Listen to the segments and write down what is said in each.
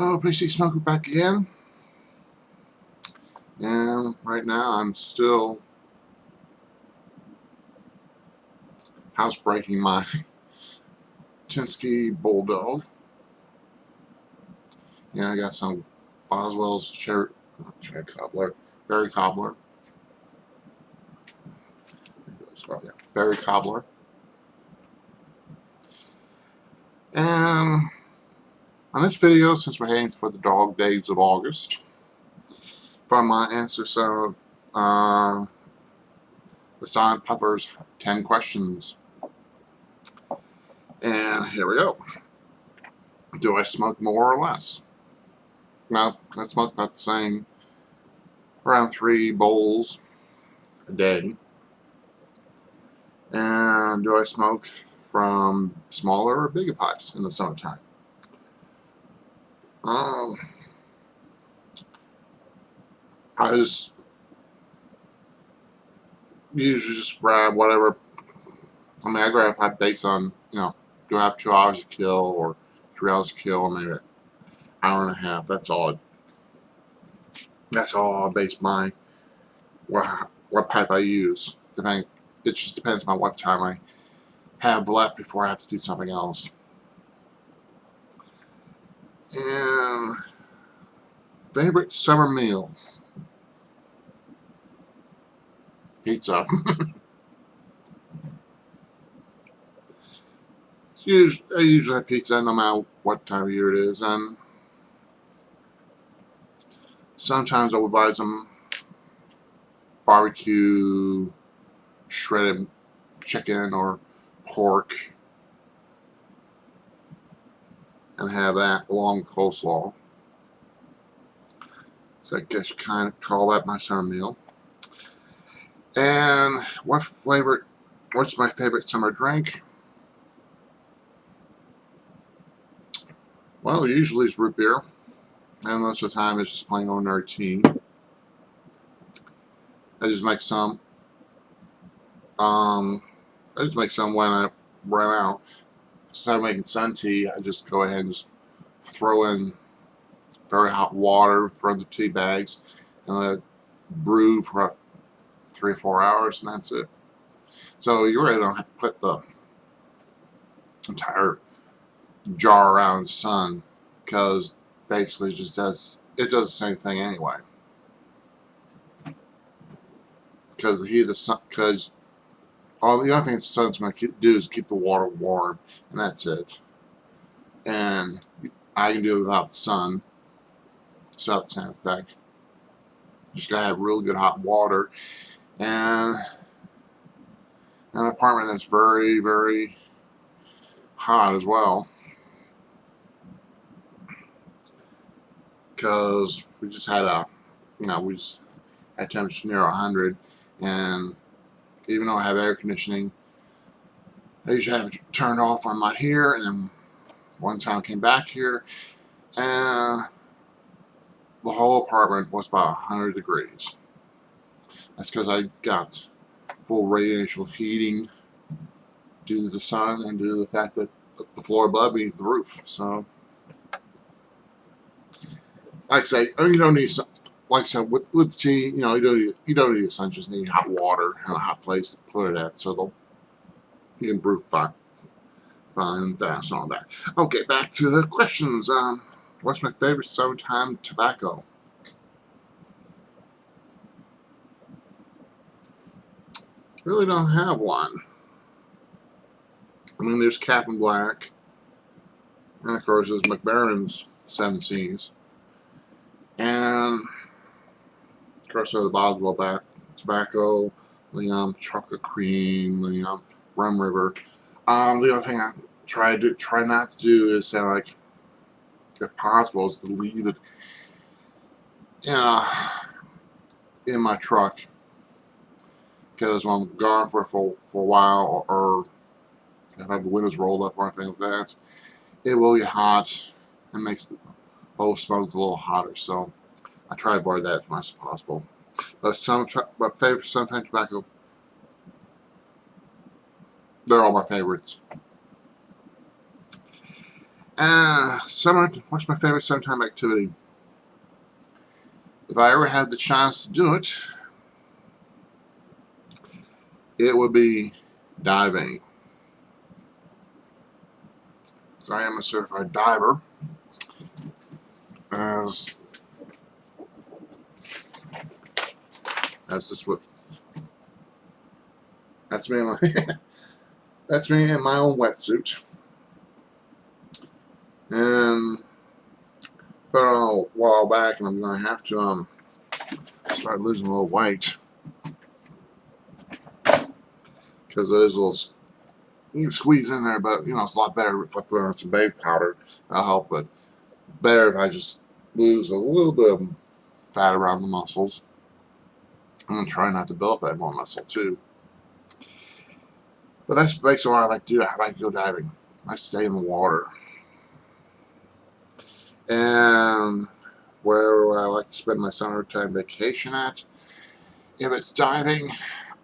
Oh, PC Smoker back again. And right now I'm still housebreaking my Tinsky Bulldog. Yeah, I got some Boswell's cherry cobbler, berry cobbler. Sorry, yeah, berry cobbler. And on this video, since we're heading for the dog days of August, from my answer, so the Silent Puffer's 10 questions. And here we go. Do I smoke more or less? Well, I smoke about the same, around 3 bowls a day. And do I smoke from smaller or bigger pipes in the summertime? I just usually just grab whatever. I mean, I grab a pipe based on, do I have 2 hours to kill or 3 hours to kill, or maybe an hour and a half. That's all I base my what pipe I use. It just depends on what time I have left before I have to do something else. And favorite summer meal? Pizza. I usually have pizza no matter what time of year it is, and sometimes I would buy some barbecue shredded chicken or pork and have that along with coleslaw. So I guess you kind of call that my summer meal. And what's my favorite summer drink? Well, usually it's root beer, and most of the time it's just plain ordinary tea. I just make some. I just make some when I run out. Instead of making sun tea, I just go ahead and just throw in very hot water, throw in the tea bags, and let it brew for 3 or 4 hours, and that's it. So you really don't have to put the entire jar around in the sun, because basically it does the same thing anyway. Because the heat of the sun, because the only thing the sun's going to do is keep the water warm, and that's it. And I can do it without the sun. It's not the same effect. You just gotta have really good hot water, and an apartment that's very, very hot as well. Because we just had temperature near 100, and even though I have air conditioning, I usually have it turned off on my here, and then one time I came back here, and the whole apartment was about 100 degrees. That's because I got full radiational heating due to the sun and due to the fact that the floor above me is the roof. So, like I say, you don't need, like I said, with tea, you don't need the sun. Just need hot water and a hot place to put it at, so you can brew fine and fast and all that. Okay, back to the questions. What's my favorite summertime tobacco? Really don't have one. I mean, there's Captain Black, and of course there's McBaron's 7 Seas, and of course there's the Boswell tobacco, the chocolate cream, the Rum River. The only thing I try not to do is say, like, if possible, is to leave it in my truck, because when I'm gone for a while, or if I have the windows rolled up or anything like that, it will get hot and makes the whole smoke a little hotter. So I try to avoid that as much as possible. But my favorite summertime tobacco, they're all my favorites. Summer. What's my favorite summertime activity? If I ever had the chance to do it, it would be diving. So I am a certified diver. As this what that's me in my that's me in my own wetsuit. And put it on a while back, and I'm gonna have to start losing a little weight because it is a little. You can squeeze in there, but you know it's a lot better if I put on some baby powder. That'll help, but better if I just lose a little bit of fat around the muscles. I'm gonna try not to build up that more muscle too. But that's basically what I like to do. I like to go diving. I stay in the water. And where I like to spend my summertime vacation at, if it's diving,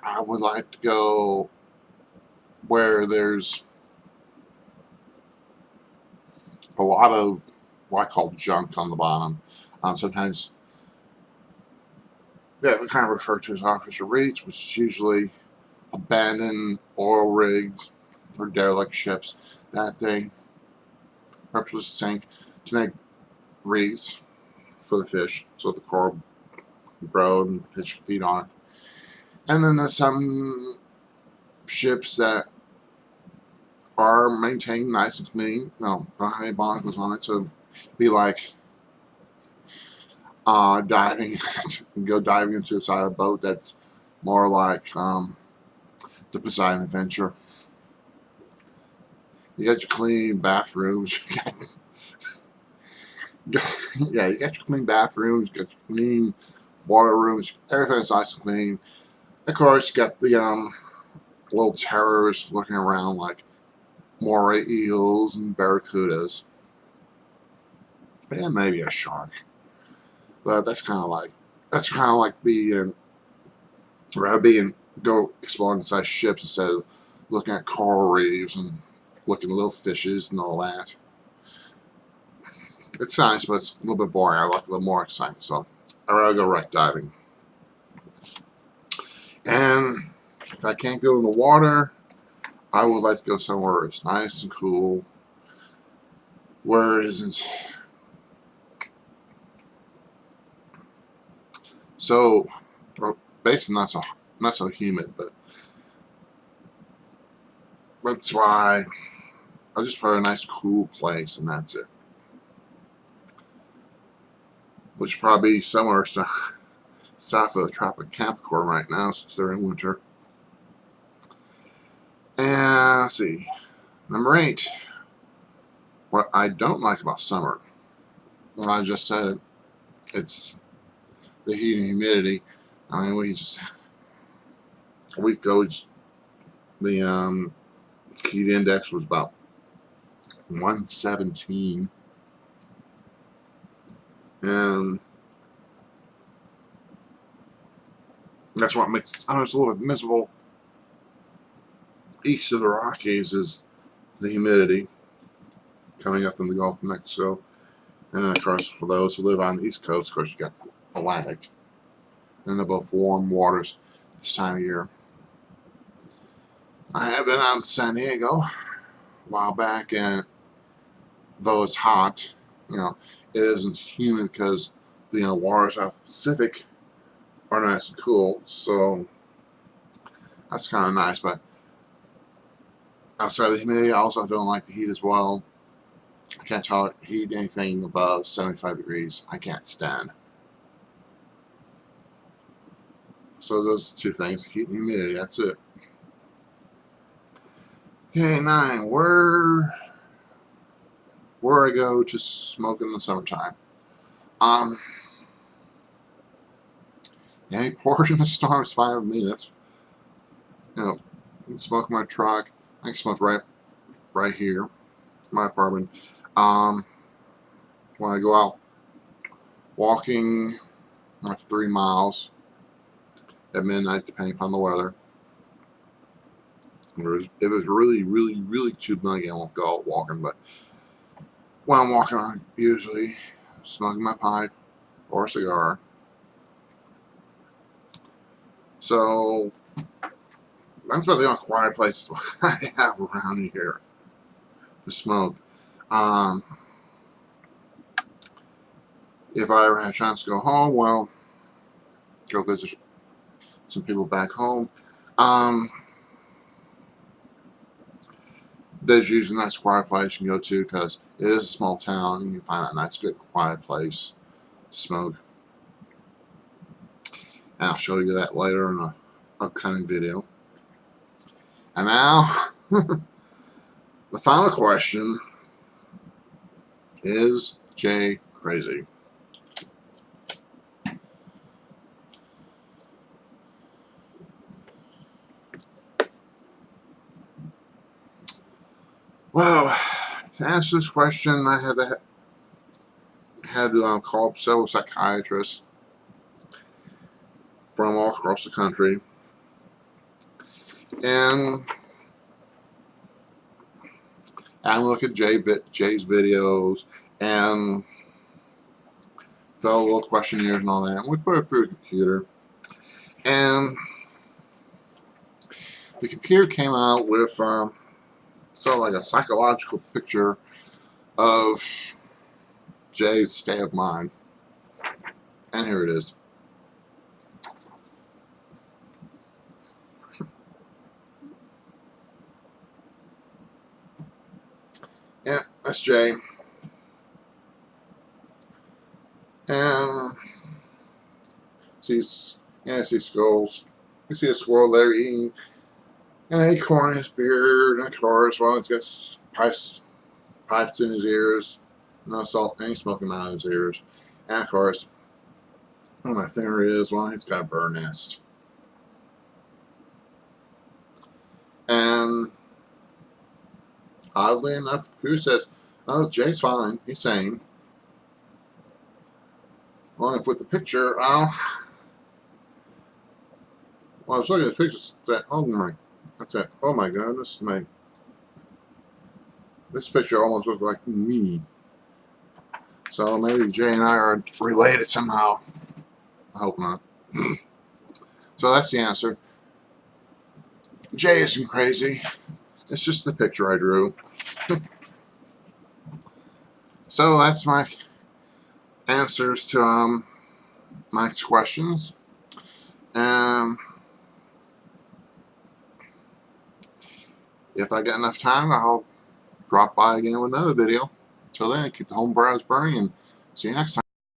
I would like to go where there's a lot of what I call junk on the bottom. Sometimes they kind of refer to as artificial reefs, which is usually abandoned oil rigs or derelict ships that they purposely sink to make reefs for the fish, so the coral can grow and the fish can feed on it. And then there's some ships that are maintained nice and clean. No, behind barnacles on it, so be like diving, go diving into the side of a boat that's more like the Poseidon Adventure. You got your clean bathrooms. Yeah, you got your clean bathrooms, you got your clean water rooms, everything's nice and clean. Of course, you got the little terrors looking around like moray eels and barracudas. And maybe a shark. But that's kind of like being, rather being, go exploring inside ships instead of looking at coral reefs and looking at little fishes and all that. It's nice, but it's a little bit boring. I like a little more excitement, so I'd rather go wreck diving. And if I can't go in the water, I would like to go somewhere where it's nice and cool, where it isn't so, basically not so humid, but that's why I just prefer a nice cool place, and that's it. Which would probably be somewhere south of the Tropic of Capricorn right now, since they're in winter. And let's see, number 8. What I don't like about summer. Well, I just said it. It's the heat and humidity. I mean, a week ago, the heat index was about 117. And that's what makes it's a little bit miserable. East of the Rockies is the humidity coming up in the Gulf of Mexico. And then, of course, for those who live on the East Coast, of course, you got the Atlantic. And they're both warm waters this time of year. I have been out in San Diego a while back, and though it's hot, it isn't humid because the waters out of the Pacific are nice and cool, so that's kind of nice. But outside of the humidity, I also don't like the heat as well. I can't tolerate heat anything above 75 degrees. I can't stand. So those two things, heat and humidity, that's it. Okay, 9. Where I go to smoke in the summertime. Any port in the storm is fine with me. That's, I can smoke in my truck. I can smoke right here, my apartment. When I go out walking, like 3 miles at midnight, depending upon the weather. If it was really, really, really too big, I won't go out walking, but when I'm walking around, usually smoking my pipe or cigar. So that's about the only quiet place I have around here to smoke. If I ever have a chance to go home, well, go visit some people back home. There's usually a nice quiet place you can go to because it is a small town and you find a nice, good, quiet place to smoke. And I'll show you that later in an upcoming video. And now, the final question is Jay crazy? Well, to answer this question, I had to call up several psychiatrists from all across the country, and look at Jay's videos and fill out little questionnaires and all that. And we put it through a computer, and the computer came out with sort of like a psychological picture of Jay's state of mind. And here it is. Yeah, that's Jay. And see squirrels. You see a squirrel there eating an acorn in his beard, and of course, well, it's got pipes in his ears, no salt, any smoking out of his ears, and of course, where my finger is, well, he's got a bird nest. And oddly enough, the computer says, "Oh, Jay's fine. He's sane." Well, if with the picture, well, I was looking at the pictures. Oh my goodness, this picture almost looked like me. So maybe Jay and I are related somehow. I hope not. So that's the answer. Jay isn't crazy. It's just the picture I drew. So that's my answers to my questions. If I get enough time, I'll drop by again with another video. Till then, keep the home browse burning and see you next time.